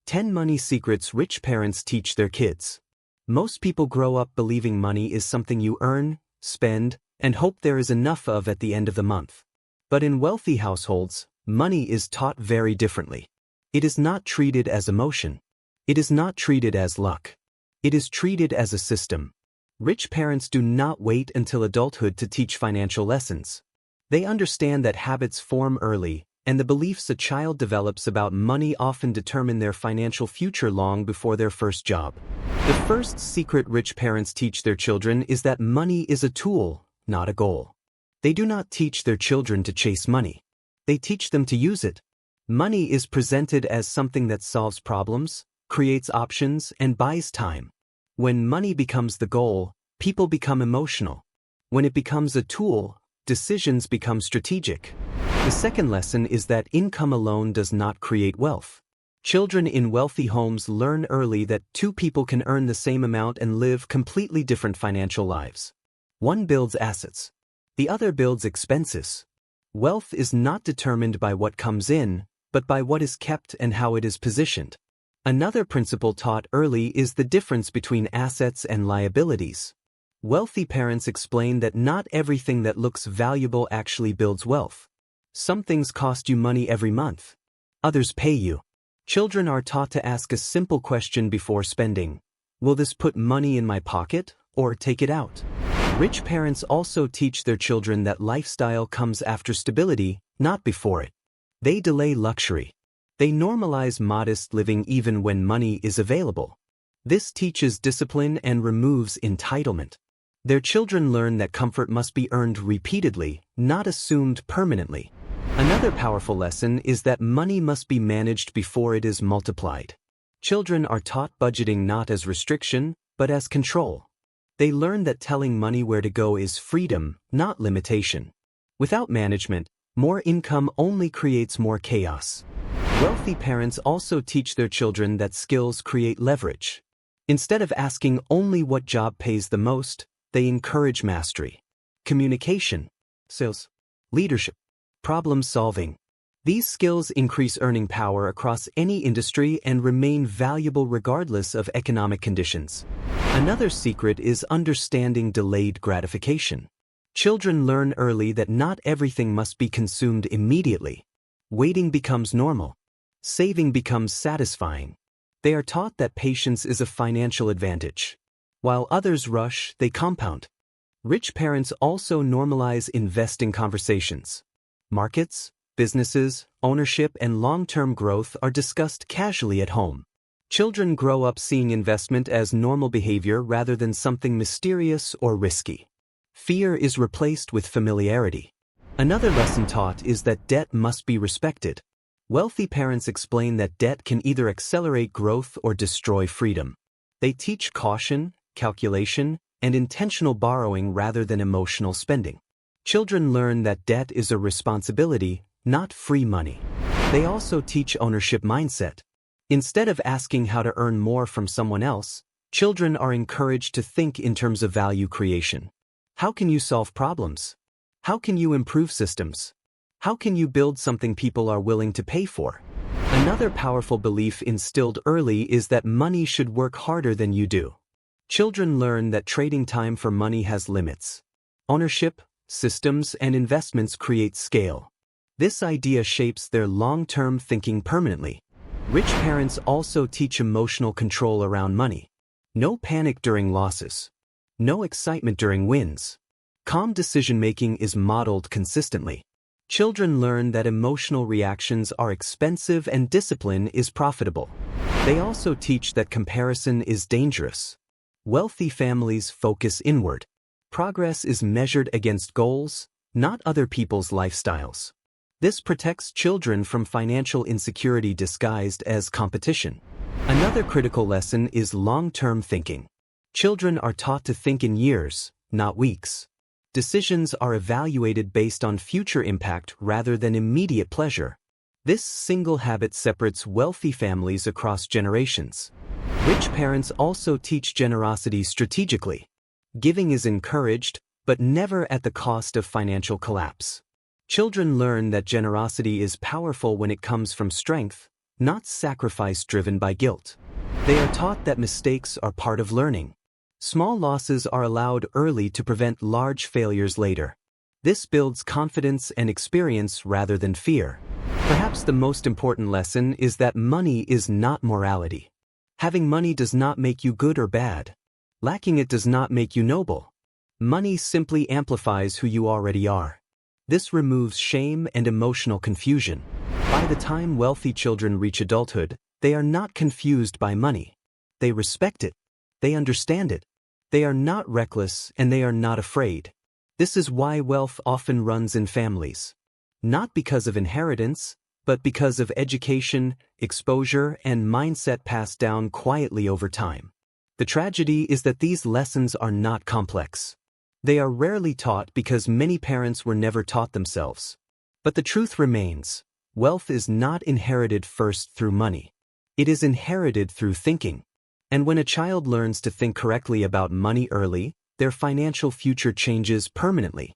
10 Money Secrets Rich Parents Teach Their Kids. Most people grow up believing money is something you earn, spend, and hope there is enough of at the end of the month. But in wealthy households, money is taught very differently. It is not treated as emotion. It is not treated as luck. It is treated as a system. Rich parents do not wait until adulthood to teach financial lessons. They understand that habits form early, and the beliefs a child develops about money often determine their financial future long before their first job. The first secret rich parents teach their children is that money is a tool, not a goal. They do not teach their children to chase money. They teach them to use it. Money is presented as something that solves problems, creates options, and buys time. When money becomes the goal, people become emotional. When it becomes a tool, decisions become strategic. The second lesson is that income alone does not create wealth. Children in wealthy homes learn early that two people can earn the same amount and live completely different financial lives. One builds assets. The other builds expenses. Wealth is not determined by what comes in, but by what is kept and how it is positioned. Another principle taught early is the difference between assets and liabilities. Wealthy parents explain that not everything that looks valuable actually builds wealth. Some things cost you money every month. Others pay you. Children are taught to ask a simple question before spending. Will this put money in my pocket or take it out? Rich parents also teach their children that lifestyle comes after stability, not before it. They delay luxury. They normalize modest living even when money is available. This teaches discipline and removes entitlement. Their children learn that comfort must be earned repeatedly, not assumed permanently. Another powerful lesson is that money must be managed before it is multiplied. Children are taught budgeting not as restriction, but as control. They learn that telling money where to go is freedom, not limitation. Without management, more income only creates more chaos. Wealthy parents also teach their children that skills create leverage. Instead of asking only what job pays the most, they encourage mastery, communication, sales, leadership, problem solving. These skills increase earning power across any industry and remain valuable regardless of economic conditions. Another secret is understanding delayed gratification. Children learn early that not everything must be consumed immediately. Waiting becomes normal. Saving becomes satisfying. They are taught that patience is a financial advantage. While others rush, they compound. Rich parents also normalize investing conversations. Markets, businesses, ownership, and long-term growth are discussed casually at home. Children grow up seeing investment as normal behavior rather than something mysterious or risky. Fear is replaced with familiarity. Another lesson taught is that debt must be respected. Wealthy parents explain that debt can either accelerate growth or destroy freedom. They teach caution, calculation, and intentional borrowing rather than emotional spending. Children learn that debt is a responsibility, not free money. They also teach ownership mindset. Instead of asking how to earn more from someone else, children are encouraged to think in terms of value creation. How can you solve problems? How can you improve systems? How can you build something people are willing to pay for? Another powerful belief instilled early is that money should work harder than you do. Children learn that trading time for money has limits. Ownership, systems, and investments create scale. This idea shapes their long-term thinking permanently. Rich parents also teach emotional control around money. No panic during losses. No excitement during wins. Calm decision-making is modeled consistently. Children learn that emotional reactions are expensive and discipline is profitable. They also teach that comparison is dangerous. Wealthy families focus inward. Progress is measured against goals, not other people's lifestyles. This protects children from financial insecurity disguised as competition. Another critical lesson is long-term thinking. Children are taught to think in years, not weeks. Decisions are evaluated based on future impact rather than immediate pleasure. This single habit separates wealthy families across generations. Rich parents also teach generosity strategically. Giving is encouraged, but never at the cost of financial collapse. Children learn that generosity is powerful when it comes from strength, not sacrifice driven by guilt. They are taught that mistakes are part of learning. Small losses are allowed early to prevent large failures later. This builds confidence and experience rather than fear. Perhaps the most important lesson is that money is not morality. Having money does not make you good or bad. Lacking it does not make you noble. Money simply amplifies who you already are. This removes shame and emotional confusion. By the time wealthy children reach adulthood, they are not confused by money. They respect it. They understand it. They are not reckless and they are not afraid. This is why wealth often runs in families. Not because of inheritance, but because of education, exposure, and mindset passed down quietly over time. The tragedy is that these lessons are not complex. They are rarely taught because many parents were never taught themselves. But the truth remains, wealth is not inherited first through money. It is inherited through thinking. And when a child learns to think correctly about money early, their financial future changes permanently.